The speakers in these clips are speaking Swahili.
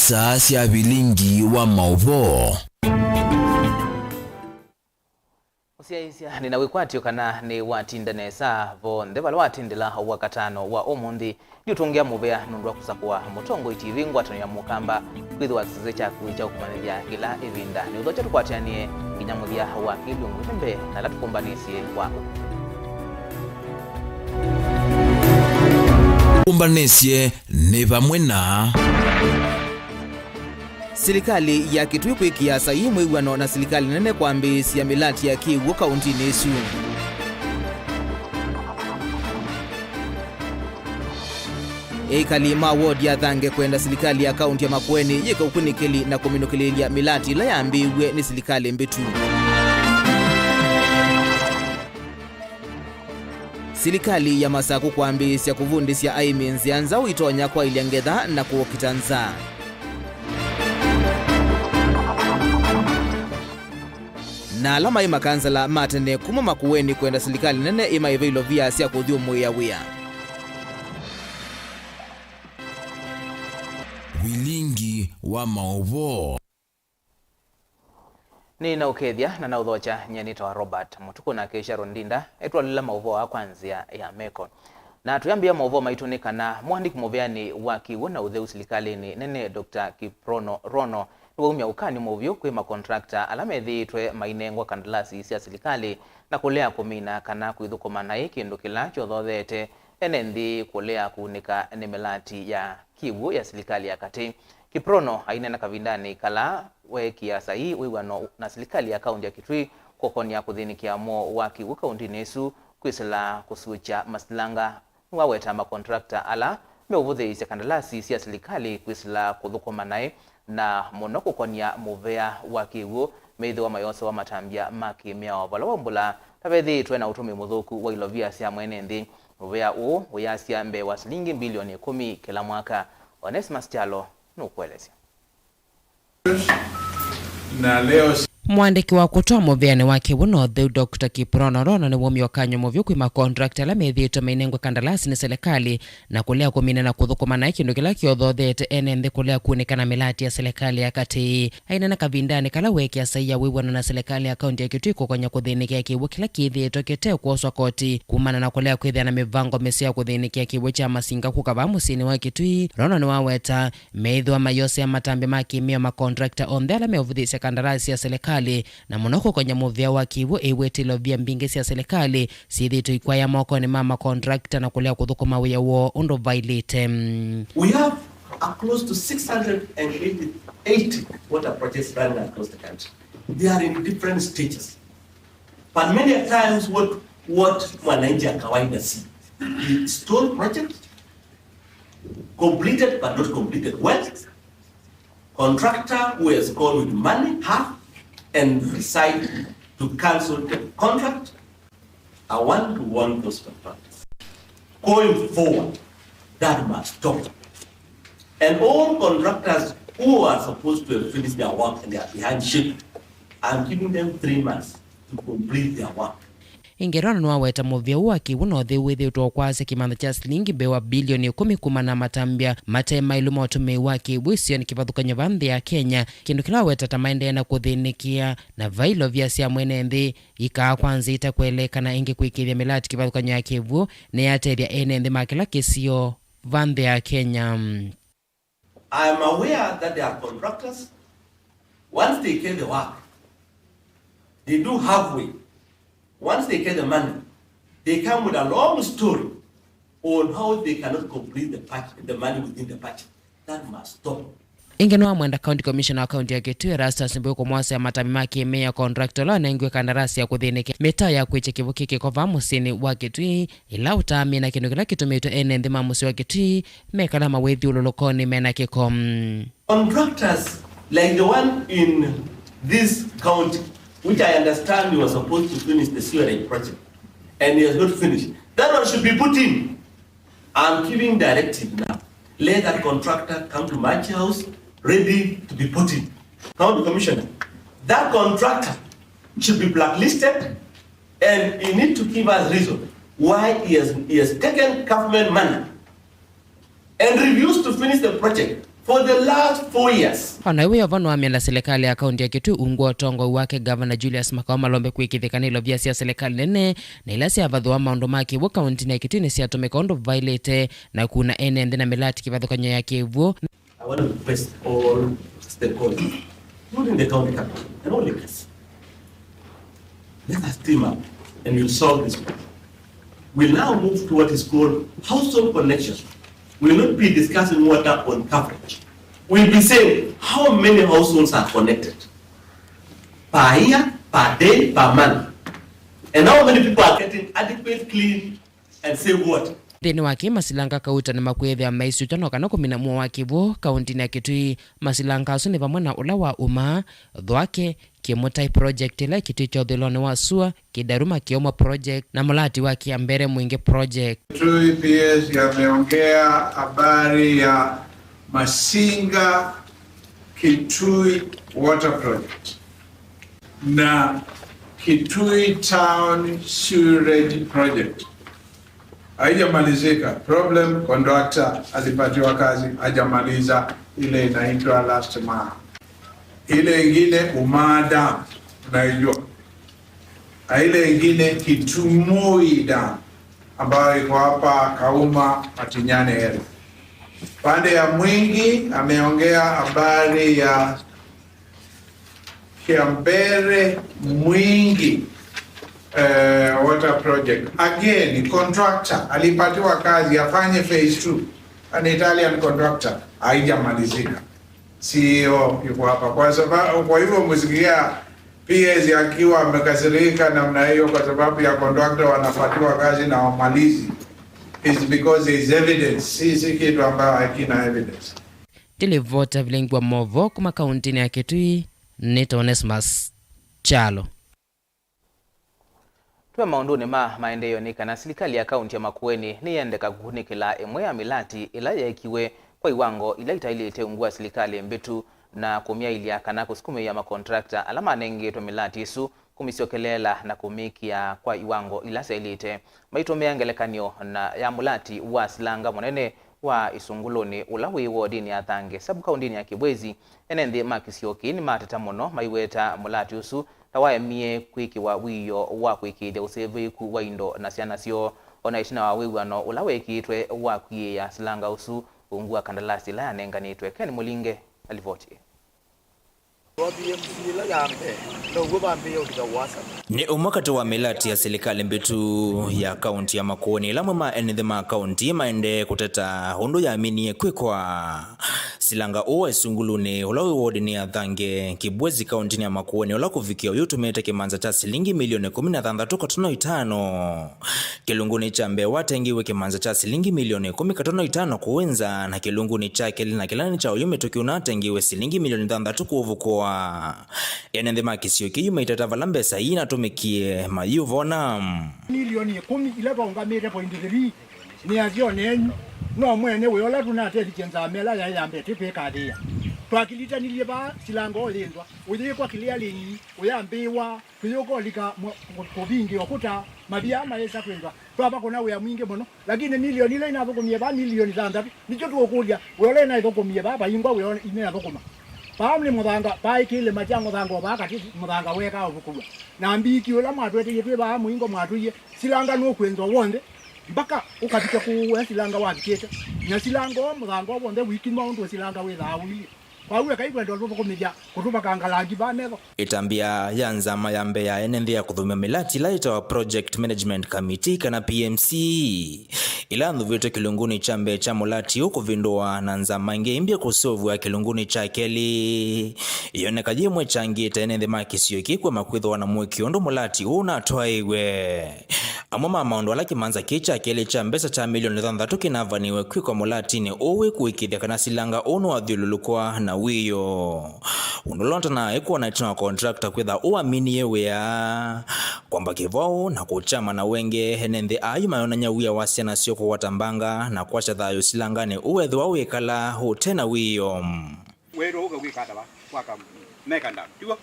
saa cia Vilingi wa Mauvoo. Usiaisia ninawikwatio kana ni watindane saa vo ndevalo watindila wakatano wa omundi yutungia muvea nundwa kusakua mutongo itivi ngwatano ya mukamba kwithu wakiseze chaku cha kumanithia kila ivinda ni udhocha tukwatianie nginyamuthia wa kilungu tembe na latukumbanisie wako kumbanesie ni vamwe na serikali ya Kitui kwikia sahihi mwiwano na serikali nene kwambisia milati ya Kiwu kauntini isu. Eikali mawodi ya thange kwenda serikali ya kaunti ya Makueni yika ukunikili na kuminukililia milati ila yambiwe ni serikali mbitu. Serikali ya Masaku kwambisia kuvundisya aiminzi anza uitonya kwa iliangetha na kuokitanza. Na alama ima kansala matene kuma Makueni kwenda serikali nene ima ivilo vya siya kuthiumu ya wia. Vilingi wa Mauvoo. Ni na ukethia na udhocha nyenito wa Robert Mutuku na Keisha Rondinda etwa lila Mauvoo wa kwanzia ya Meko. Na tuyambia Mauvoo maitunika na mwandiki muveani wa Kiwu na utheu serikali nene Dr. Kiprono Rono niwaumia ukani muvyo kwima kontrakta alamethitwe mainengwa kandalasi cia serikali na kulea kumina kana kwithukuma na kindu kila chothothete enendi kulea kunika ni melati ya Kiwu ya serikali ya kati. Kiprono ainena kavindani kala wekia sahi wiwano na serikali ya kaunti ya Kitui kokonia kuthinikia mo wa Kiwu kaunti nesu kwisila kusucha maslanga waweta makontrakta ala meuvutheisya kandalasi cia serikali kwisila kuthukuma nae na monoko konia muvea wa Kiwu meithiwa mayose wa matambia makimia vala wambula tavethitwe na utumi muthuku wa ilovia cia mwene nthi muvea uu uyasya mbe wa shilingi bilioni 10 kila mwaka. Onesmus Chalo nukuelezya. Na leo mwandiki wa kutoa muveani wa Kiwu North Dr. Kiprono Rono ni wumi wakanyo muvyo kwima contract ala methitwe mainengwa kandalasi ni serikali na kulea kumina na kuthukuma na kindu kila kiothothete enenthi kulea kuonekana milati ya serikali ya kati. Ainena kavindani kala wekia saia wiwana na serikali ya kaunti ya Kitui kukonya kuthinikia Kiwu kila kithitwe kiteo kuoswa koti kumana na kulea kwithia na mivango mesia kuthinikia Kiwu cha masinga kukava musini wa Kitui. Rono ni waweta meithiwa mayose ya matambi makimia makontrakta onthe ala meuvuthisya kandalasi ya serikali na monoko kwenye muvea wa Kiwu ewetilo vya mbingi cia serikali sithitu ikwaya moko ni mama contractor na kulea kuthukuma wia wo undo violate. We have close to 680 water projects running across the country. They are in different stages. But many times what mwananchi kawaida see, the stalled project, completed but not completed well, contractor who has gone with money, half, and decide to cancel the contract, I want to warn those contractors. Going forward, that must stop. And all contractors who are supposed to have finished their work and they are behind schedule, I'm giving them 3 months to complete their work. Ingerona nwa weta muvya wa Kiwu North withitwa kwase kimantha cha shilingi bewa bilioni 10 kumana matambia matema iluma watume wa Kiwu sio ni kivathukanya vanthi ya Kenya kindu kila weta tamaende na kuthinikia na vailo vya cia mwene nthi ikaa kwanza itakwelekana ingi kuikithia milati kivathukanya ya Kiwu ni yatethia ene nthi makila kisio vanthi ya Kenya. I am aware that there are contractors, once they get the work, they do halfway. Once they get the money, they come with a long story on how they cannot complete the money within the budget. That must stop. Ingeno mwenda county commissioner wa county ya Kitui Erastus Mbuko mwase ya matami makimia ya contractor la nengwe kandarasi ya kuthinike meta ya kwiche Kivu kiki kwa musini wa Kitui ila utami na kindu kila kitumito ene ndima musi wa Kitui mekala mawethi ulolokoni mena kikom. Contractors like the one in this county, which I understand you were supposed to finish the sewerage project, and he has not finished. That one should be put in. I'm giving directive now. Let that contractor come to my house, ready to be put in. County Commissioner, that contractor should be blacklisted, and you need to give us reason why he has taken government money and refused to finish the project For the last 4 years. Ona iwe yovano wa miela serikali ya kaunti ya Kitui unguo tongo wake Governor Julius Makao Malombe kwikithikanilo vya sia serikali nene na ila sia vadhu wa maundu maki wo kaunti ya Kitui ni sia tumekondo violate na kuna enende na milati kivathukanyo ya kivu. I want to request all stakeholders, including the county capital and all leaders. Let us team up and we'll solve this problem. We'll now move to what is called household connections. We'll not be discussing water on coverage. We'll be saying how many households are connected per year, per day, per month, and how many people are getting adequate, clean, and safe water. Thini wake masilanga kauta na makwethe maisu tano kana kumina muo wakivu kaunti ya Kitui masilanga asu ni vamwe na ula wa uma dhwake kimutai project ila Kitui chodhilone wa sua kidaruma kioma project na mulati wa kiambere mwingi project. Kitui PS yameongea habari ya Masinga Kitui Water Project na Kitui Town Sewerage Project. Haijamalizika. Problem contractor alipatiwa kazi, hajamaliza ile inaitwa last mile. Ile ingine Umada unaijua. Ile ingine Kitumui Dam ambayo iko hapa Kauma Matinyane area. Pande ya Mwingi ameongea habari ya Kiambere Mwingi water project. Again, contractor alipatiwa kazi afanye phase 2. An Italian contractor, haijamalizika. CEO yuko hapa. Kwa hivyo msikia PS akiwa amekasirika namna hiyo kwa sababu ya contractor wanapatiwa kazi na wamalizi. It's because there is evidence. Si kitu ambayo hakina evidence. Tilivota Vilingi wa Mauvoo kuma kaunti ya Kitui Nito Onesmus Chalo. Tuwe maunduni maendeleo ni kana serikali ya kaunti ya Makueni ni yendeka kuhunikila emwe ya milati ila ya ikiwe kwa iwango ila itailete ungua serikali mbetu na kumia ilia kana kusukume ya makontrakta alama nenge to milati isu kumisiokelela na kumikia kwa iwango ila sailite maito meangelekanyo na ya mulati wa silanga monene wa isunguloni ulawi wodini ya thange sabu kaundini ya Kibwezi enende makisioki ni matatamono maiweta mulati usu tawaye mie kwiki wa wiyo wa kwiki de useve ku wa indo na siana sio ona ishina wa wiwano ulawe kitwe wa kwiye ya silanga usu ungua kandalasi la yanenganitwe Ken Mulinge alivoti. Ni umakati wa milati ya serikali mbetu ya kaunti ya Makueni la mama enedhema kaunti maende kuteta hundu ya amini kwekwa silanga uwa isunguluni ulawi wodini ya thange Kibwezi kaunti ya Makueni ula kufikia yutumete kimanza cha shilingi milioni 13.5 kilunguni cha Mbewa tengiwe kimanza cha shilingi milioni 10.5 kuwenza na kilunguni cha keli na kilani cha uyume tukiuna tengiwe shilingi milioni 3 kuvukua enendhema kisioki yume itata lambesa ina tumikie mayuvona milioni 10 ileva ungamire point 3 ni azione no mwene weola tunateli kenza mela ya yambe tipeka dia twakilita niliba silango lindwa uliko kilia linyi uyambiwa kuyoko lika kubingi okuta mabia maesa kwendwa twaba kona uya mwingi mono lakini milioni ile inabokomie ba milioni zandapi nicho tuokulia weola na ibokomie baba ingwa weola ine abokoma Pamle mudanga paikile machango thango bakati mudanga weka obukubwa nambiki ola matwete yetwe ba muingo mwatuye silanga no kwenzo wonde mpaka ukafika ku silanga wakete nya silanga mudanga wonde wiki maundu silanga wela awili kwa uwe kaikwendo lubokomija kutuba kangalangi banego itambia yanza mayambe ya enende ya kuthumia milati laita wa project management committee kana PMC ila nduvito kilunguni chambe cha mulati huko vindoa na nzama ingeimbia kusovu ya kilunguni cha keli yone kajimwe changi tenende makisiyoki kwa makwitho wana mwekiondo mulati unatoa iwe amama maondo wala kimanza kicha keli cha mbesa cha milioni 3 kinavaniwe kwa mulati ni uwe kuikithia kana silanga ono wa dhululukwa na wiyo unolonta na ekuwa na itina contractor kwitha uamini yewe ya kwamba kivao na kuchama na wenge henende ayu mayonanya wia wasiana sio kwa watambanga na kuacha dhayo silangane uwe dhuwa wekala hutena wiyo wero huka wikata ba waka mekanda tiwa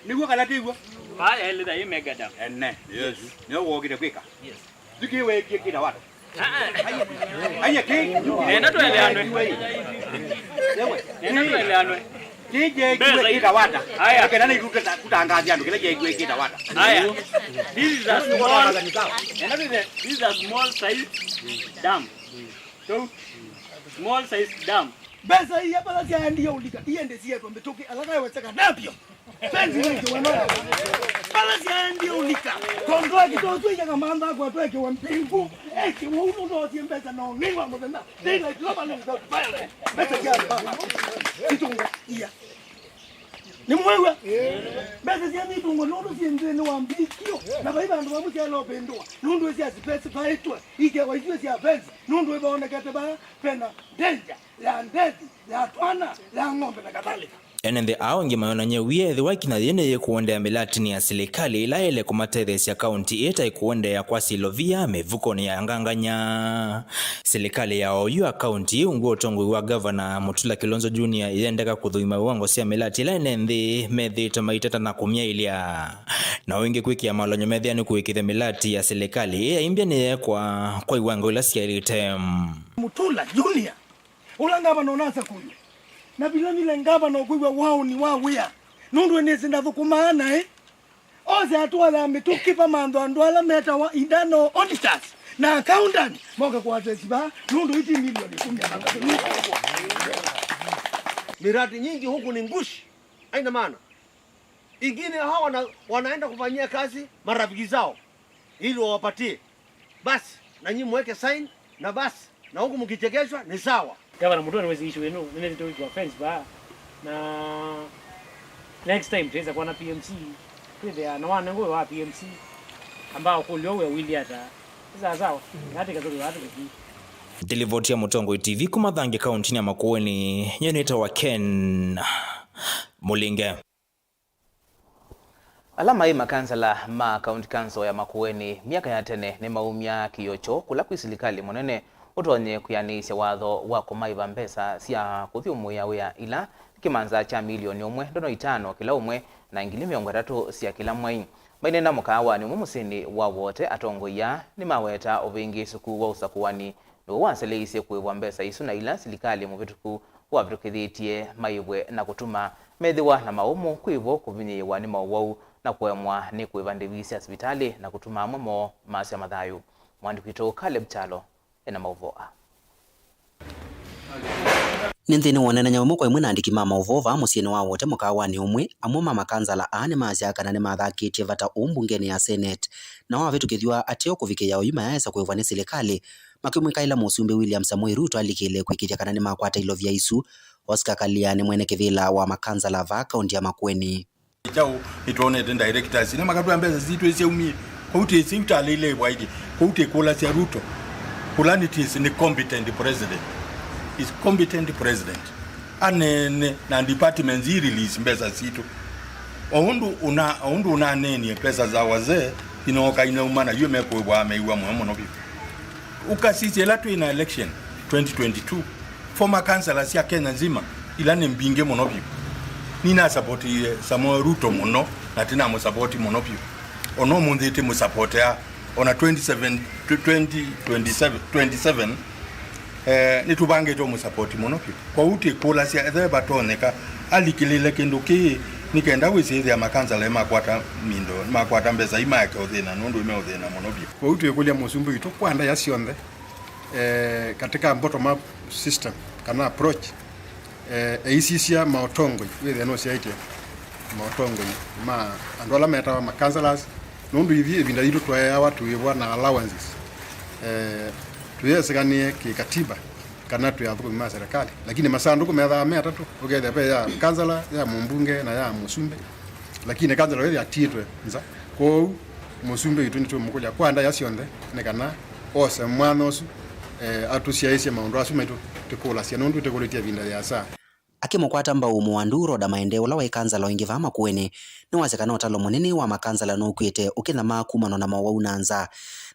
niwa kala tiwa ba ele da yemegada enne yes no wogire kwika yes duki we kida wata Aya ki. Nenda tueleanwe. Nenda tueleanwe. Kije kiwe kitawata. Haya kenani kutangazia ndo kile kiwe kitawata. Haya. This is a small size dam. So small size dam. Besa hii hapa lazima ndio ulika. Iende sie kwa metoke alaka wachaka napio. Penzi wake wanao. Lazima ndio ulika. Kondoa kitoto ya kamanda kwa tweke wa mpingu. Eki wao ndo tiembeza no ngiwa mwana. Dela kiloba ndo pale. Besa ya baba. Kitunga iya. Ni mwewe. Besa ya ni tungo ndo siende no ambikio. Na baiba ndo bamuja lo pendwa. Ndo sia specify tu. Ike wa hiyo sia penzi. Ndo baona kataba pena danger. La ndezi, la twana, la ng'ombe na kadhalika. Enende aongi mayona nyewie dhiwakina yene ye kuonde ya milatini ya serikali ila ele kumateres ya kaunti eta ikuonde ya kwa silovia mevuko ni ya nganganya. Serikali ya oyu ya kaunti unguo tongu wa governor Mutula Kilonzo Junior yendeka kudhuima wango siya milati ila enende medhi tomaitata na kumia ilia. Na wengi kwiki ya malonyo medhi ya nukuwiki the milati ya serikali ya imbia ni kwa iwango ila siya ilitem. Mutula Junior ulanga banonasa kuyo. Na bila ngaba no kuiwa wao ni wawea. Nundu enezi ndathukumana Oze atwala mitukipa mando andwala meta wa indano auditors na accountant moga kwa tesiba nundu 80 milioni kumya. Miradi nyingi huku ni ngushi. Haina maana. Ingine hawa wanaenda kufanyia kazi marafiki zao ili wawapatie. Basi na nyinyi mweke sign na basi na huku mkichekeshwa ni sawa. Gavana Mutula wezi issue eno nene to kwa fence ba na next time tuweza kuwa na PMC kwenda na wana ngo wa PMC ambao kulio we wili hata sawa hata kazuri hata kiki Delivotia Mutongo TV kumadhange kaunti ya Makueni nyeneta wa Ken Mulinge. Alama hii makansala ma county council ya Makueni miaka ya tene ni maumia kiyocho kula kwisilikali monene utonye kuyanisha watho wa kumaiva mbesa sia kuthiumu ya wea ila kimanza cha milioni 1.5 kila umwe na ngili 300 sia kila mwai. Maine na mukawa ni mumusini wa wote atongo ya ni maweta ovingi suku wa usakuwani no wanseleise kuiwa mbesa isu na ila silikali muvituku wa vitukithitie maibwe na kutuma methiwa na maumu kuivo kuvinyiwa ni Mauvoo na kuemwa ni kuiva ndivisi hospitali na kutuma mwemo maasi ya mathayu. Mwandikito Caleb Chalo ena Mauvoo. Ninthini wonene nyamu kwa imwe na andiki ma Mauvoo va musieni wa wote mukawani umwe amwe mama kanzala ane maasiaka na ni mathakitie vata umbungeni ya Senate na wavitukithiwa ateo kuvikia oyuma yaesa kuivwa ni serikali makimwikaila musumbi William Samoei Ruto alikile kwikitia kana ni makwata ilovya isu Oscar Kaliani mwene kivila wa makanzala va kaunti ya Makueni. Chao ituonete directors ni makatu ambeza zitu ese umi kuti siuta lile waidi kuti kula sia Ruto kulani tis ni competent president is competent president ane na department zi release mbeza zitu oundu una neni pesa za wazee inoka inaumana yume kwa ameiwa muhimu no bibi ukasisi la tu ina election 2022 former councillors ya Kenya nzima ilane mbinge muno bibi nina support Samoei Ruto muno na tena mo support muno bibi ono mundete mo support ya ona 2027 nitubange to mo support muno bibi kwa uti kula sia the batoneka alikilile kinduki nikenda wisi ya makanzala makwata mindo makwata mbeza imake othina nundu ime othina muno bibi kwa uti kulia musumbu ito kwanda yasionde katika bottom up system kana approach eisisia maotongo with no siaite maotongo ma andola meta ma councillors nundu hivi ebinda ito twa watu yebwa na allowances tuyesekanie kikatiba kana tu ya thukuma serikali lakini masanduku metha metatu ugethe pe ya councillor ya mumbunge na ya musumbe lakini councillor wewe atitwe nza ko musumbe itu nitu mukuja kwanda yasionde nekana ose mwanosu atusiaise maundu asu maitu tikula sia nundu tikulitia vinda ya saa akimukwata mbau muanduro da maendeleo la waikanzala wengi va Makueni ni wasekana utalo munene wa makanzala no kwite ukina makumano na Mauvoo nanza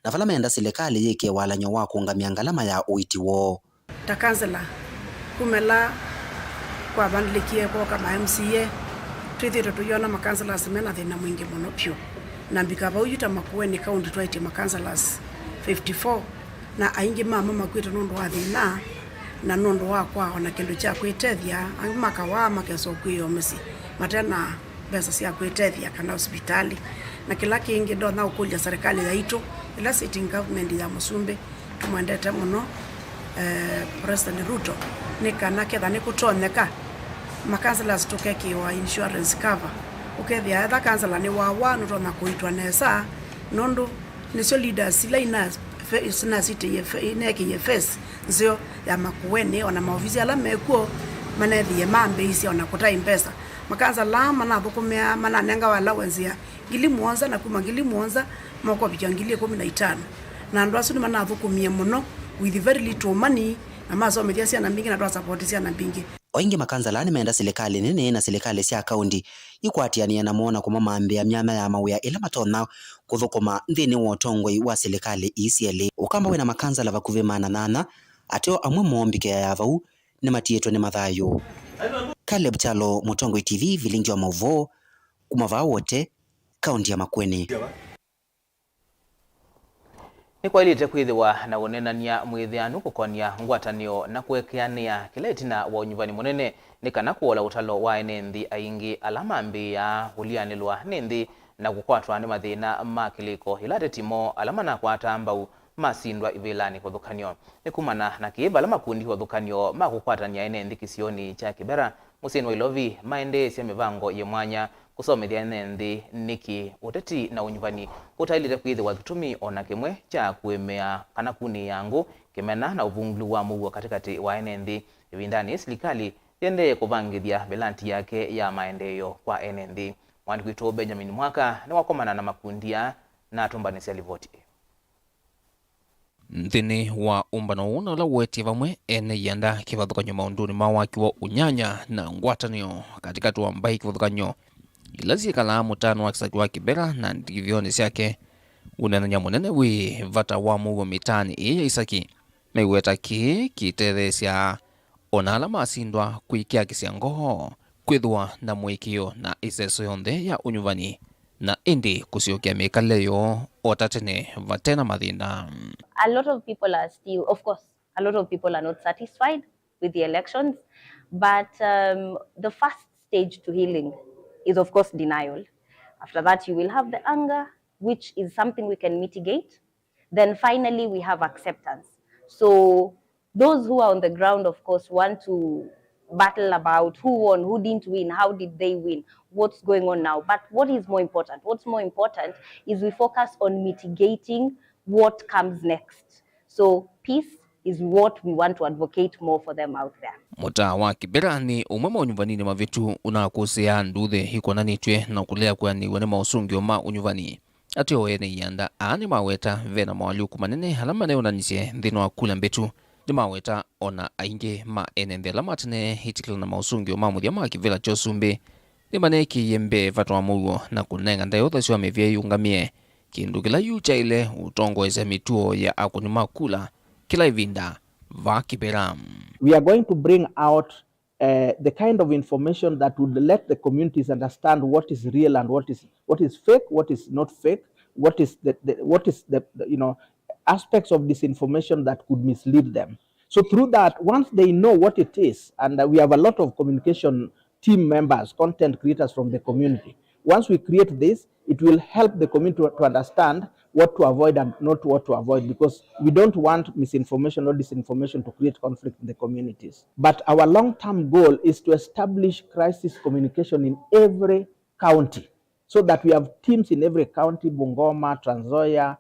na vala menda serikali yeke wala nyowa kuungamia ngalama ya uitiwo ta kanzala kumela kwa bandlikie kwa kama MCA twithiro tuyona makanzala semena thina mwingi muno pyo na mbikaba uyuta Makueni county twaite makanzalas 54 na aingi mama makwita nundu wa thina na nundu wa kwao na kindu cha kwitethia makawa makesokwiyo misi matena pesa cia kwitethia kana hospitali na kila kingi ndona ukulia serikali yaitu ila sitting government ya Musumbi tumwendete muno President Ruto nikana ketha nikutonyeka makansela tukekiwa insurance cover ukethia etha kansela ni wawa nutona kuitwa nesa nundu nicio leaders ila ina city ineki ye face nzio ya makueni ona maofisi ala mekuo manethie mambe isi ona kutai pesa makansela manathukumia mananenga wala wenzia ngili muonza na kuma ngili muonza moko bijya ngili 15 na ndo asu manathukumia muno with very little money na masomethia ciana mbingi na ndo support ciana mbingi oingi makansela ni menda serikali nene na serikali cia kaunti ikwatiania na mona kuma mambe myama ya mawia ila matona kuthukuma nthini wa utongoi wa serikali ECLA ukamba wena makansela vakuve manana ateo amwe mombike ya vau ni matietwe ni mathayo. Caleb Chalo, Mutongoi TV, Vilingi wa Mauvoo, kumavaa wote kaunti ya Makueni. Ni kwa ilite kwithiwa na unenania mwithianu kukonia ngwatanio na kuekeania kila itina wa unyuvani munene ni kana kuola utalo wa enenthi aingi alama mbia ulianilwa nenthi na kukwatwa ni mathina makiliko ilate timo alama na kwata mbau masindwa ivilani kuthukanio ni kumana na kiiba alama kundi kuthukanio makukwatania enenthi kisioni cha Kibera musini wa Ilovi maendesya mivango ye mwanya kusomethia enenthi niki uteti na unyuvani kutailite kwithiwa gitumi ona kimwe cha kuemea kana kuni yangu kimena na uvungulu wa muguo katikati wa enenthi ivindani serikali yende kuvangithia belanti yake ya maendeleo kwa enenthi. Mwandiki wetu Benjamin Mwaka ni wakomana na makundia na tumbanisi alivoti nthini wa umbano una la weti vamwe ene yanda kivathukanyo maunduni mawakiwa unyanya na ngwatanio katika tuwa mbai kivathukanyo ilazi kala mutano wa kisaki wa Kibera na ndivioni siake unenanya munene wi vata wa mugo mitani iya isaki meiweta ki kitethesya onala masindwa kuikia kisiangoho kwithwa na mwikio na iseso yonthe ya unyuvani na indi kusiokia mikaleyo otatene vatena mathina. A lot of people are still, of course, a lot of people are not satisfied with the elections, but the first stage to healing is, of course, denial. After that, you will have the anger, which is something we can mitigate. Then finally, we have acceptance. So those who are on the ground, of course, want to battle about who won, who didn't win, how did they win, what's going on now. But what is more important? What's more important is we focus on mitigating what comes next. So peace is what we want to advocate more for them out there. Muta wa Kibera ni umema unyuvanini mavitu unakusea nduthe hikonanitwe na kulea kwani wene mausungio ma unyuvani. Atio ene yanda aani maweta vena mawaliuku manene halama ne unanisye nthino wa kula mbetu ni maweta ona ainge ma enende lamatine hitikila na mausungio ma muthia ma Kivela Chosumbi ni maneki yembe vatwa mugo na kunenga ndayotha siwa mevye yungamie kindu kila yucha ile utongo eze mituo ya akuni makula kila ivinda va Kibera. We are going to bring out the kind of information that would let the communities understand what is real and what is fake, what is not fake, what is the aspects of this information that could mislead them. So through that, once they know what it is, and we have a lot of communication team members, content creators from the community. Once we create this, it will help the community to understand what to avoid and not what to avoid, because we don't want misinformation or disinformation to create conflict in the communities. But our long-term goal is to establish crisis communication in every county, so that we have teams in every county, Bungoma, Trans Nzoia,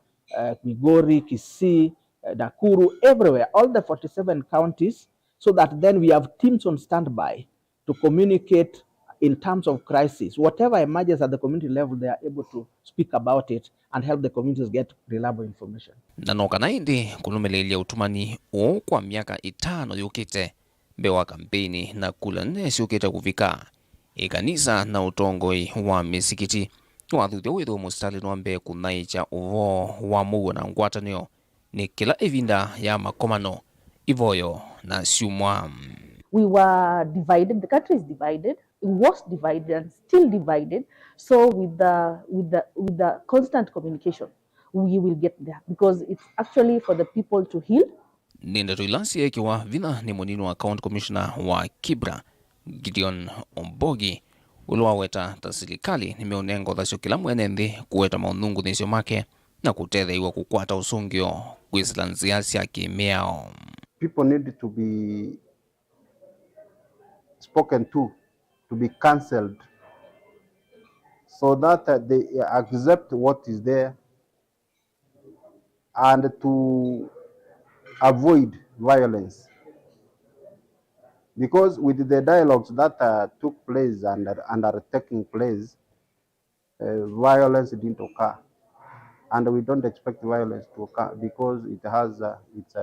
Migori, Kisii, Nakuru, everywhere, all the 47 counties, so that then we have teams on standby to communicate in terms of crisis. Whatever emerges at the community level, they are able to speak about it and help the communities get reliable information. Nanoka naindi kunumelelia utumani o kwa miaka 5 yukite bewa kampeni na kula nesi ukita kufika ikanisa na utongoi wa misikiti wathuthia withu mustali nwambe kunaicha uvo wa mugo na ngwatanio ni kila evinda ya makomano ivoyo na siumwa. We were divided, the country is divided, it was divided and still divided. So with the constant communication, we will get there, because it's actually for the people to heal. Ninda tuilasi ekiwa vina ni monini wa County Commissioner wa Kibra Gideon Ombogi ulowaweta tasirikali nimeonengo thasyo kila mwenenthi kuweta maunungu nisyo make na kutetheiwa kukwata usungio kwisila sia kimiao. People need to be spoken to be cancelled, so that they accept what is there and to avoid violence. Because with the dialogues that took place and are taking place, violence didn't occur. And we don't expect violence to occur because it has its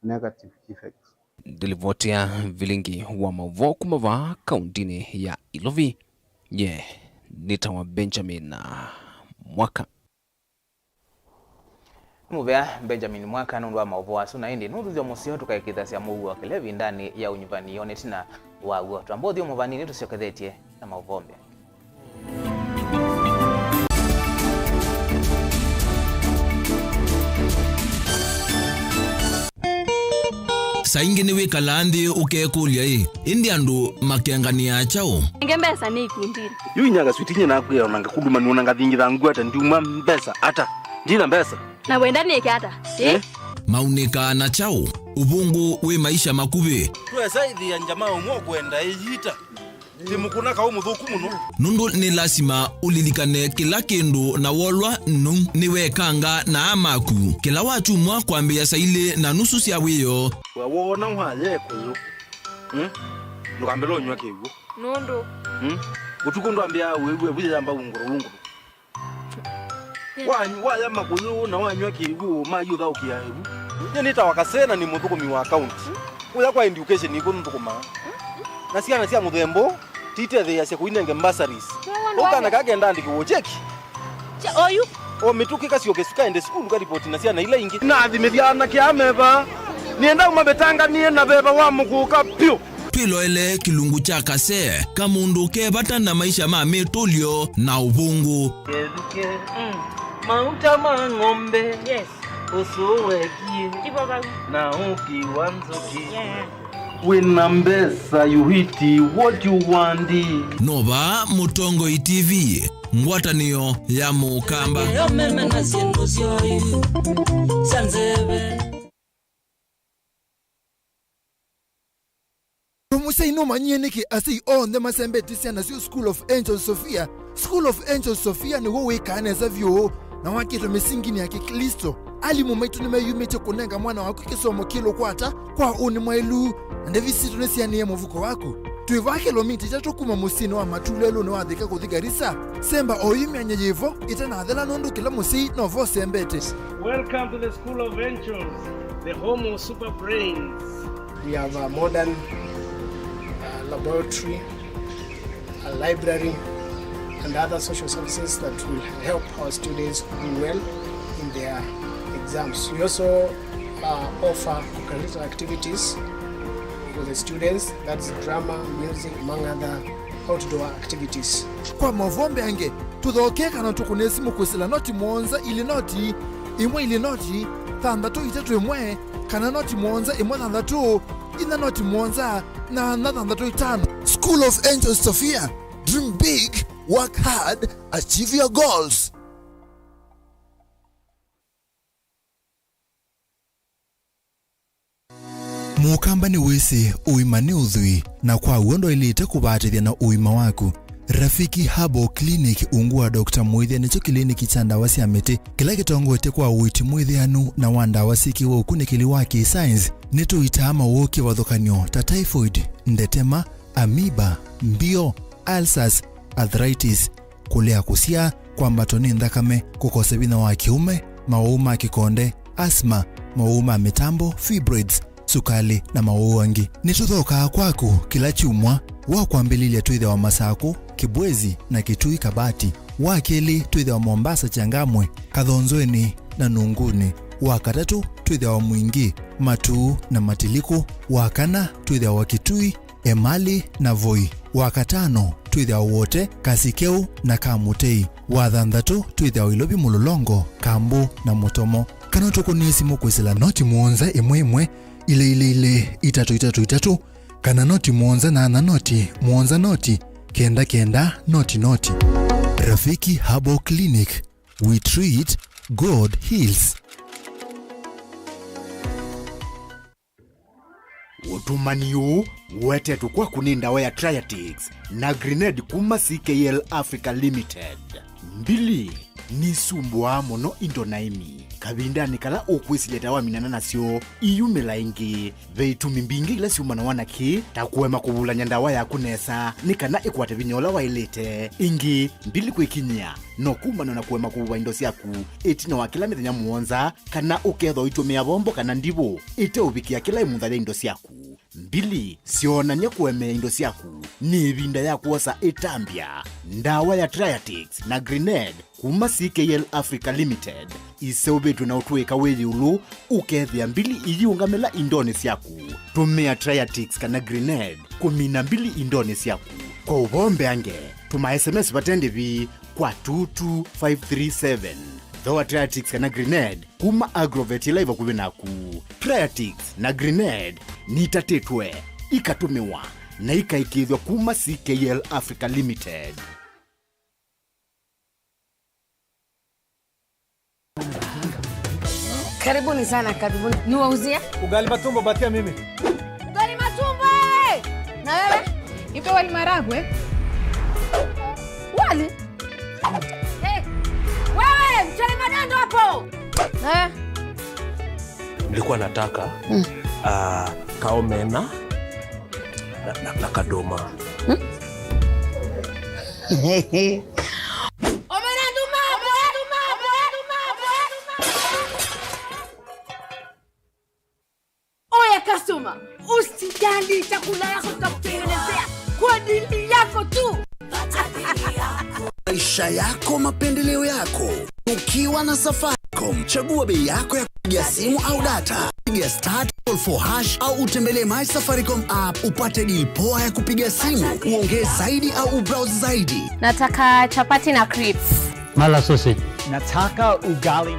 negative effects. Dilivotia Vilingi wa Mauvoo kumava kauntini ya Ilovi. Nitawa Benjamin Mwaka. Muvea Benjamin Mwaka nundu wa Mauvoo asuna indi nundu zio musio tukaikithasia Mauvoo wa kilevi ndani ya unyuvani yonetina wa uo. Tuambothi umuvani nitu siokethetie na Mauvoo mbia. Saingi ni wikalanthi ukekulia indi andu makengania chao ngembesa ni ikundiri yu nyaga switinye na kuya onanga kuduma ni onanga thingi thangu ata ndiuma mbesa ata ndina mbesa na wenda neke ata maunika na chao ubungu we maisha makuve tuwe saithi ya njamaa umwo kwenda ijita timukuna ka umuthuku muno nundu ni lasima ulilikane kila kindu na wolwa nu ni wekanga na amaku kila watu mwa kwambia saile na nusu sia wiyo wawona mwaye kuyo ndukambelo nywa kiwo nondo utukundu ambia wewe buya amba unguru waya makuyo na wanywa kiwo mayu tha ukia hebu nyenita wakasena ni muthukumi wa account uya kwa education iko nthukuma na siana sia muthembo tite the ya kuinenge mbasaris ukana kagenda ndiko cheki oyu o mituki kasio kesuka ende school ka report na siana ile ingi na thimithiana kiameva nienda umabetanga nie na beba wa mukuka pio twiloele kilungu cha kase kamundu kebata na maisha ma metulio na ubungu mauta mangombe usuwekie na ukiwanzoki winambesa yuhiti what you want nova mutongo TV ngwatanio ya mukamba Musai no manyeneke asi on the masembe tisiana School of Angels Sophia. School of Angels Sophia ni wo wekane za vyo na wakito mesingini ya Kristo. Ali mumaitu ni mayumete kunenga mwana wako kisomo kilo kwata kwa uni mwailu ande visitu nesi ya niye mvuko wako. Tuivake lomiti chato kuma musino wa matulelo na wadhika kuthigarisa. Semba oyumi anyejevo itana adhela nondo kila musi na vo sembete. Welcome to the School of Angels, the home of super brains. We have a modern laboratory, a library, and other social services that will help our students do well in their exams. We also offer curricular activities for the students, that's drama, music, among other outdoor activities. Kwa mavombe ange, tudhokeka na tukunesi mukusila noti mwonza ili noti, imwe ili noti, thandatu itatu imwe, kana noti mwonza imwe thandatu, ina noti mwonza, na thandatu itano. School of Angels Sophia, dream big, work hard, achieve your goals. Mukamba ni wese uimani udhui na kwa uondo ilite kubatithia na uima waku. Rafiki Habo Clinic ungua Dr. Mwithia nicho kliniki cha ndawa cia miti kila gitongote kwa uiti mwithianu na wandawa sikiwa ukunikili waki science nitu itaama woke wathukanio ta typhoid, ndetema, amoeba, mbio, ulcers, arthritis, kulea kusia, kwa matoni ndakame, kukose bina wa kiume, mauma kikonde, asthma, mauma mitambo, fibroids, sukali na mauangi. Nituthoka kwaku kila chumwa wa kwambililia tuithe wa Masako, Kibwezi na Kitui Kabati, wa keli tuithe wa Mombasa Changamwe, Kathonzweni na Nunguni, wa katatu tuithe wa Mwingi, Matuu na Matiliku, wa kana tuithe wa Kitui, Emali na Voi, wa katano twithia wote kasikeu na kamutei wathanthatu twithia ilobi mulolongo kambu na mutomo kana tukunisi mukwisila noti muonza imwe ile 3 kana noti muonza na noti muonza noti kenda noti. Rafiki Herbal Clinic, we treat, God heals. Utumaniu wete tukwa kuninda waya Triatix na Grenade kuma CKL Africa Limited. Mbili ni sumbua mono indonaimi. Kabinda nikala ukwisileta wa minana nasyo iyumela ingi. Veitu mimbingi ila siumana wanaki takuwe makubula nyandawa ya kunesa nikana ikwate vinyola wa ilete. Ingi mbili kwekinya no kumano na kuwe makubuwa indosi yaku etina wakila mithenya muonza kana uketho itumia bombo kana ndibo ite ubikia kila imundhale indosi yaku. Mbili sionanya kueme indosi yaku ni vinda ya kuwasa etambia ndawa ya Triatix na Grenade kuma CKL Africa Limited iseubetu na utuweka wezi ulu ukethia mbili iyiungamela indonesi yaku. Tumia Triatix kana Grenade kumina mbili indonesi yaku. Kwa ubombe ange tuma SMS batende vi kwa 22537. Thoa Triatix kana Grenade kuma Agrovet ila iwa kuwenaku. Triatix na Grenade nitatetwe ikatumiwa na ikaikithwa kuma CKL Africa Limited. Karibuni sana, karibuni. Niwauzia? Ugali matumbo batia mimi. Ugali matumbo! Na wewe? Ipe wali maragwe. Wali? Wewe, mchele madando hapo! Nilikuwa nataka kaomena na kadoma. Customer, usijali chakula yako tutakutengenezea kwa dili yako tu. Maisha yako, mapendeleo yako. Ukiwa na Safaricom, chagua bei yako ya kupiga simu au data. Piga *4# au utembelee My Safaricom app upate deal poa ya kupiga simu, uongee zaidi au ubrowse zaidi. Nataka chapati na crips. Mala sausage. Nataka ugali.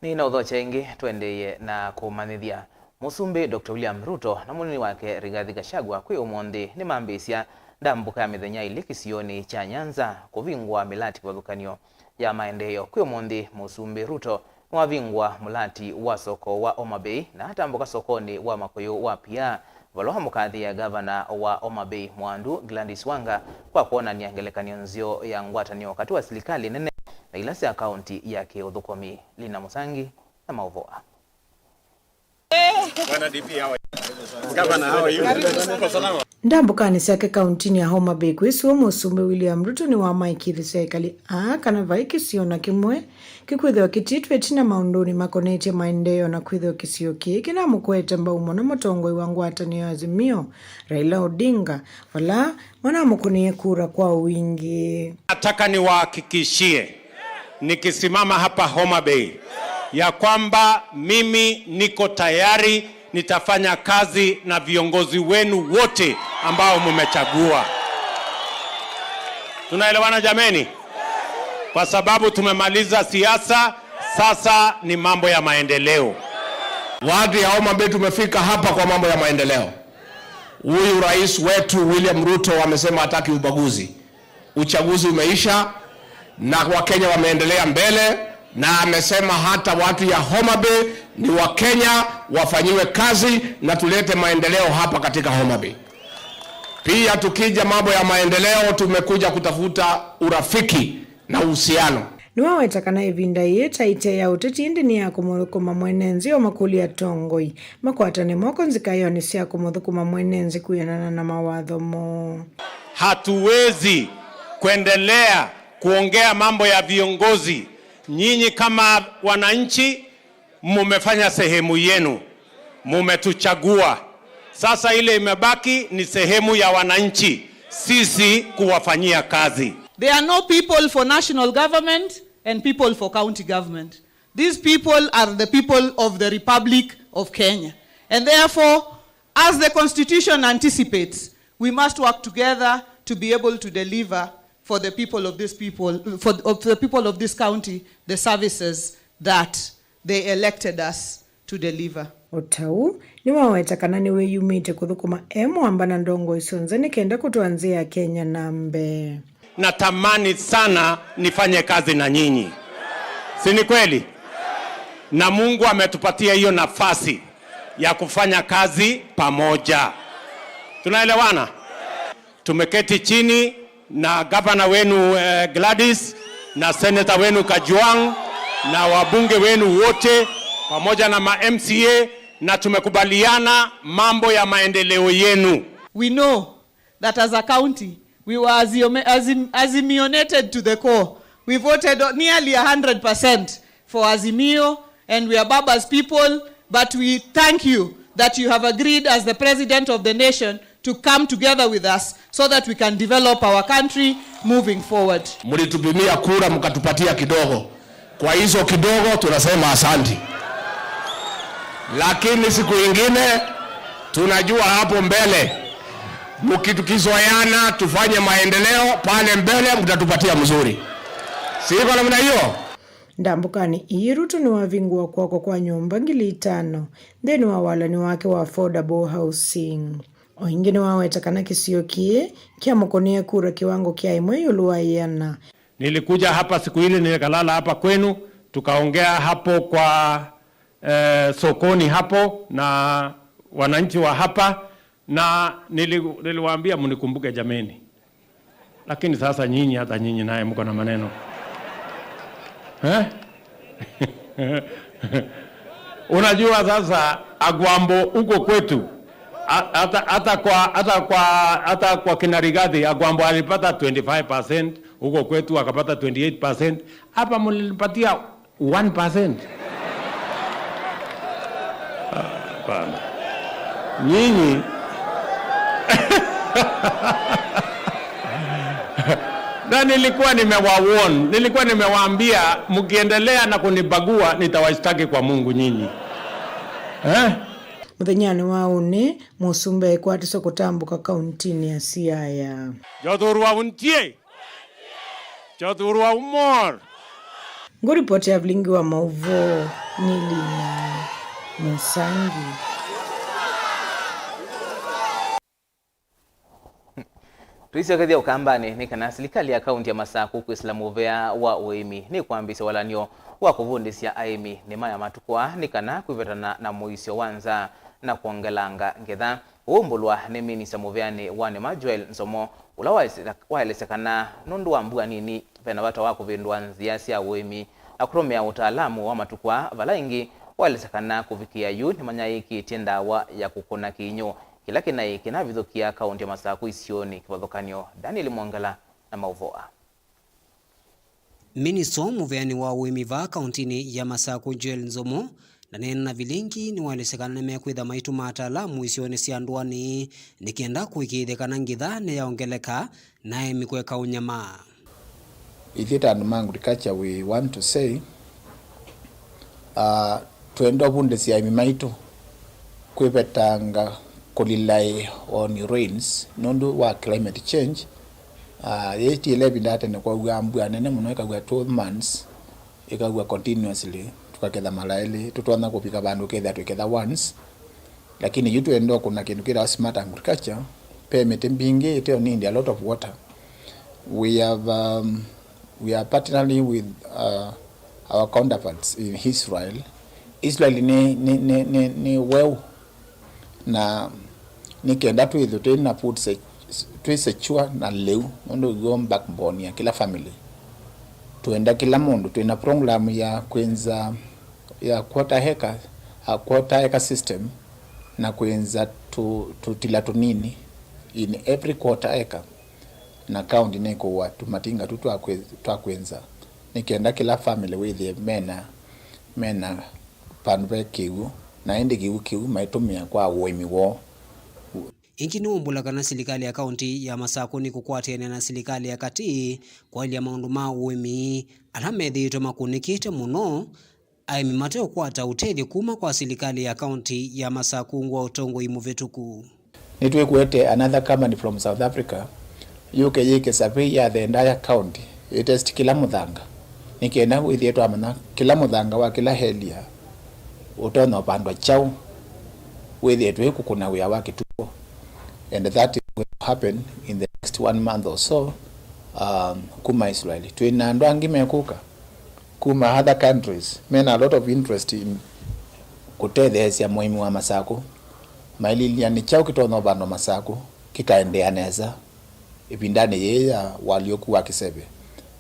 Ni na udhocha ingi tuendeye na kumanithia Musumbi Dr. William Ruto na munini wake Rigathi Gachagua kwi umondi ni mambisia ndambuka ya mithenya ili kisioni cha Nyanza kuvingwa milati kwa ya maendeleo. Kwi umondi Musumbi Ruto mwavingwa mulati wa soko wa Homa Bay na hata mboka sokoni wa Makuyu wa pia valoha mukadhi ya gavana wa Homa Bay Mwandu Gladys Wanga kwa kuona ni angelekanio nzio ya ngwatanio wakati wa serikali nene na ilasi ya kaunti ya Keudhukomi. Lina Musangi na Mauvoo. Ndambuka ni sake kauntini ya Homa Bay kwisuo Musumbi William Ruto ni wa maikiri serikali kana vaiki siona kimwe kikwithwa kititwe tina maunduni makonete maendeleo na kwithwa kisio kiki na mukwete mbaumo na mutongoi wa ngwatanio ya Azimio Raila Odinga wala mwana mukunie kura kwa wingi. Nataka niwahakikishie nikisimama hapa Homa Bay ya kwamba mimi niko tayari, nitafanya kazi na viongozi wenu wote ambao mmechagua. Tunaelewana jameni? Kwa sababu tumemaliza siasa, sasa ni mambo ya maendeleo. Watu ya Homa Bay tumefika hapa kwa mambo ya maendeleo. Huyu rais wetu William Ruto amesema hataki ubaguzi. Uchaguzi umeisha na Wakenya wameendelea mbele, na amesema hata watu ya Homa Bay ni Wakenya, wafanyiwe kazi na tulete maendeleo hapa katika Homa Bay. Pia tukija mambo ya maendeleo, tumekuja kutafuta urafiki na uhusiano. Niwawetakana ivinda yeta ite ya uteti ni ya kumudhukuma mwenenzi wa makuli ya tongoi. Makwatane moko nzikayoni siya kumudhukuma mwenenzi kuyanana na mawadho mo. Hatuwezi kuendelea kuongea mambo ya viongozi. Nyinyi kama wananchi mumefanya sehemu yenu, mumetuchagua. Sasa ile imebaki ni sehemu ya wananchi sisi kuwafanyia kazi. There are no people for national government and people for county government. These people are the people of the Republic of Kenya. And therefore, as the Constitution anticipates, we must work together to be able to deliver for the people of this the people of this county, the services that they elected us to deliver. Otau ni wawetakana ni weyumite kuthukuma emu ambana ndongo isonze ni kenda kutuanzia Kenya nambe. Natamani sana nifanye kazi na nyinyi. Si ni kweli? Na Mungu ametupatia hiyo nafasi ya kufanya kazi pamoja. Tunaelewana? Tumeketi chini na gavana wenu Gladys na senator wenu Kajwang na wabunge wenu wote pamoja na MCA na tumekubaliana mambo ya maendeleo yenu. We know that as a county we were Azimionated to the core. We voted nearly 100% for Azimio and we are Baba's people, but we thank you that you have agreed as the president of the nation to come together with us so that we can develop our country moving forward. Mlitupimia kura mkatupatia kidogo. Kwa hizo kidogo tunasema asante. Lakini siku ingine tunajua hapo mbele mkitukizoeana tufanye maendeleo pale mbele mtatupatia mzuri. Siko namna hiyo. Ndambukani irutu ni wavingua kwako kwa nyumba ngili 5 then wawala ni wake wa affordable housing. Oingine wawetakana kisio kie kia mokonia kura kiwango kia imwe yuluwaiana. Nilikuja hapa siku ile nilikalala hapa kwenu tukaongea hapo kwa sokoni hapo na wananchi wa hapa na niliwaambia mnikumbuke jameni. Lakini sasa nyinyi hata nyinyi naye mko na maneno. Unajua sasa Agwambo uko kwetu hata kwa Kinarigathi Agwambo alipata 25%, uko kwetu akapata 28%, hapa mlipatia 1%. Bana. Nyinyi na nilikuwa nimewaambia mkiendelea na kunibagua nitawashtaki kwa Mungu nyinyi. Muthenyani waune musumbe kwatiso kutambuka kauntini ya Siaya. Jothurwa untie. Jothurwa umor. Nguripoti ya Vilingi wa Mauvoo Nilina Musangi. Tuisi wakati ya ukambani ni kana serikali ya kaunti ya Masaku kuislamu vea wa uimi ni kuambisa walanio wa kuvundisya aimi ni maya matukwa ni kana kuivetana na muisyo wanza na kuongelanga ngedha uumbulwa ni minisa muveani wane Majuel Nsomo ula waelesekana nundu wa mbua nini vena wata wako vindua nziasi ya uimi akuromea utaalamu wa matukwa Vilingi waelesekana kufikia yu ni manyaiki tiendawa ya kukuna kinyo kila kinai kinavithukia kaunti ya Masaku isioni kivathukanio. Daniel Mwangala na Mauvoo. Miniso muveani wa uimi va kauntini ya Masaku Joel Nzomo na nena Vilingi ni walesekana mekwitha maitu mataalamu isioni sianduani nikienda kuikithekana ngitha ne yaongeleka nae mikweka unyama. Ithita and agriculture we want to say tuendo vundisya aimi maitu kwipetanga rely on rains nondu wa climate change yeti 11 data ne kwa gambwa nene muno ikagwa 12 months ikagwa continuously tukaketha malaili tutwana kupika bandu ketha tuketha once lakini yutu endo kuna kindu kira smart agriculture permit mbingi it need a lot of water. We are partnering with our counterparts in Israel ni well na nikienda tu hizo tena food secure na leo ndo go backbone ya kila family tuenda kila mundu tuena program ya kwenza ya quarter acre system na kwenza tutila tunini in every quarter acre na county neko watu matinga tu twakwenza nikienda kila family with mena panwe kiu na ende kiu maitumia kwa uimi wo Ingi numbulaka na serikali ya kaunti ya Masako ni kukwatiana na serikali ya kati kwa ili ya maundu ma uimi alamethitwe makunikite muno aimi mateo kwata utethi kuma kwa serikali ya kaunti ya Masako ngwa utongo imuvetuku. Nitwe kuete another company from South Africa yike survey ya the entire county test kila muthanga nikena withieto amana kila muthanga wa kila helia utono pandwa chau withieto kuna wia wa kituo, and that is going to happen in the next 1 month or so. Kuma Israeli twina ndo angime kuka kuma other countries men a lot of interest in kutethesia muhimu wa Masako maililia ni chau kitono bando Masako kikaendea neza ipindane ya waliokuwa kisebe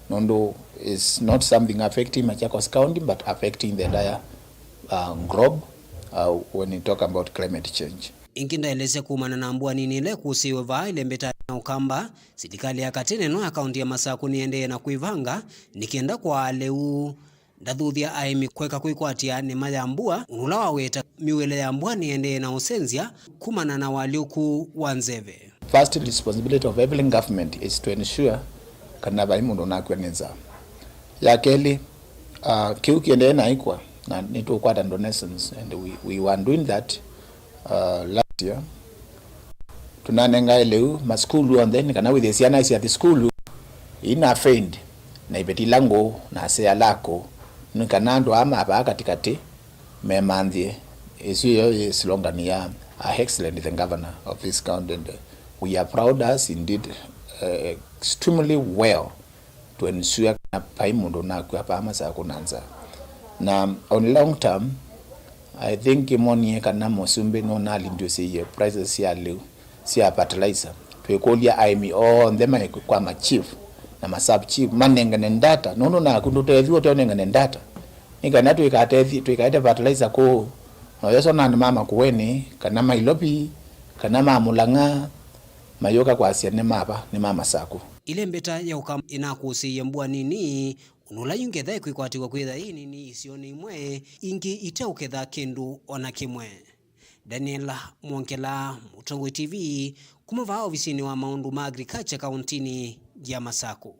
nondo is not something affecting Machakos County but affecting the entire globe when you talk about climate change. Inginda eleze kumana na mbua nini ile kusiwe va ile mbeta na ukamba serikali ya katene no ya kaunti ya Masako niende na kuivanga nikienda kwa leu ndathuthia aimi kweka kuikwatia ni maya mbua unulawa weta miwele ya mbua niende na usenzia kumana na walioku wanzeve. First responsibility of every government is to ensure kana bai mundu na kweneza ya keli kiu kiende na ikwa na nito kwata donations, and we were doing that last year. Tunanenga leu maskulu and then kana with the siana isi at the school ina fend na ibeti lango na sea lako nkanando ama ba katikati memandie isiyo is longania excellent the governor of this county, and we are proud as indeed extremely well to ensure na paimundo na kwa Masako nanza na on long term. I think money kana mosumbe no na lindio say prices ya leo sia fertilizer twekolia aimi on them kwa ma chief na ma sub chief manenga data no na kundutethi tonenga data nikana twikaite fertilizer ko no yeso na mama kuweni kana mailopi kana mamulanga mayoka kwa siane mapa ni mama Masako ile mbeta ya ukam inakusiye mbua nini unula yungetha kwikwatiwa kwitha ini ni isioni imwe ingi iteuketha kindu ona kimwe. Daniela Mwonkela, Mutongo TV, kumava ofisini wa maundu ma agriculture kauntini ya Masako.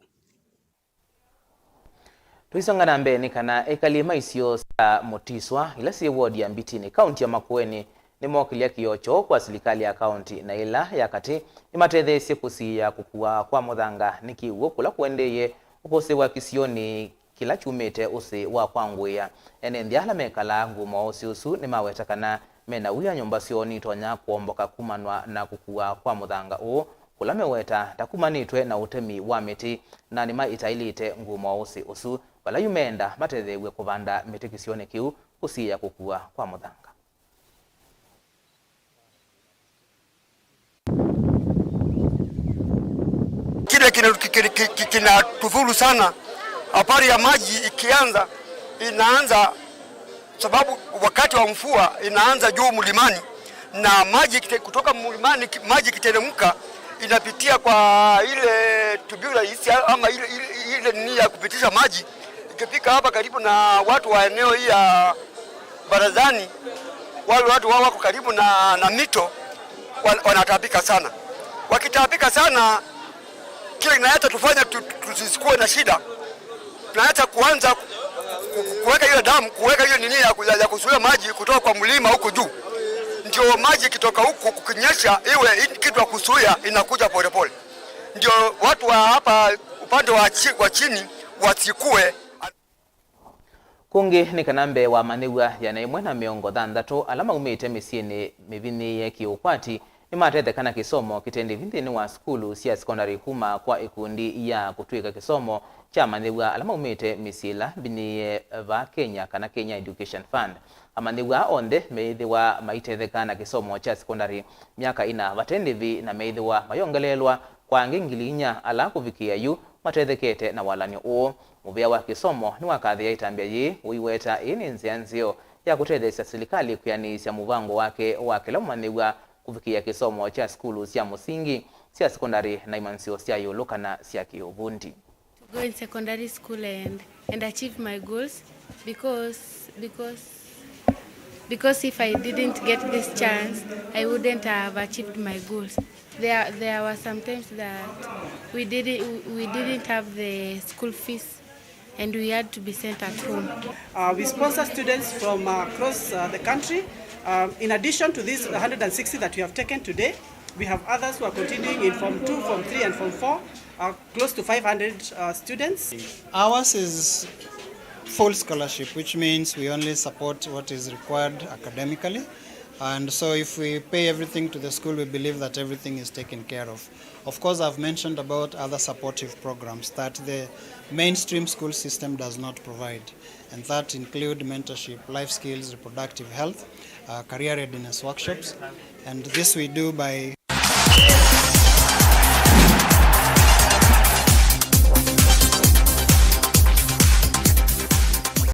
Tuisangana mbeni kana ekalima isio sa motiswa ila si ward ya Mbitini kaunti ya Makueni ni mokilia kiocho kwa serikali ya kaunti na ila ya kati imatethesie kusia kukua kwa muthanga nikiuo kula kuendeye ukose wa kisioni kila chumete use wa kwangwia ene ndiala mekala ngumo usiusu ni maweta kana mena uya nyumba sioni tonya kuomboka kumanwa na kukua kwa muthanga o kula meweta takumanitwe na utemi wa miti na nima itailite ngumo usu wala yumenda matethewe kuvanda miti kisioni kiu kusia kukua kwa muthanga. Kile kinatudhuru sana habari ya maji ikianza inaanza sababu wakati wa mvua inaanza juu mlimani na maji kutoka mlimani maji kiteremka inapitia kwa ile tubula hisi ama ile nini ya kupitisha maji ikifika hapa karibu na watu wa eneo hii ya barazani. Wale watu wao wako karibu na mito wanataabika sana. Wakitaabika sana kile inaacha tufanye tusikuwe na shida. Tunaacha kuanza kuweka hiyo damu, kuweka hiyo nini ya kuzuia maji kutoka kwa mlima huko juu. Ndio maji kitoka huko kukinyesha iwe kitu ya kuzuia inakuja polepole. Ndio watu wa hapa upande wa chini wasikue. Kungi ni kanambe wa maniwa yanaimwe na miongo thanthatu alama umite misieni mivini ya kiukwati ni matethe kana kisomo kitendi vindini wa skulu sia secondary kuma kwa ikundi ya kutwika kisomo cha maniwa alama umite misila bini va Kenya kana Kenya Education Fund. Amaniwa onde meithiwa maitethe kana kisomo cha secondary miaka ina vatendivi na meithiwa mayongelelwa kwa ngingilinya ala kuvikia yu matethekete na walanyo uo. Muvea wa kisomo ni wakathia itambia yi uiweta ini nzianzio ya kutethesia serikali kuyanisya muvango wake wa kila maniwa kufikia kisomo cha skulu sia musingi sia secondary na imansio sia yuluka na sia kiuvundi. To go in secondary school and achieve my goals because because if I didn't get this chance, I wouldn't have achieved my goals. There were some times that we didn't have the school fees and we had to be sent at home. We sponsor students from across the country. In addition to these 160 that we have taken today, we have others who are continuing in Form 2, Form 3 and Form 4, close to 500 students. Ours is full scholarship, which means we only support what is required academically. And so if we pay everything to the school, we believe that everything is taken care of. Of course, I've mentioned about other supportive programs that the mainstream school system does not provide. And that include mentorship, life skills, reproductive health, career readiness workshops. And this we do by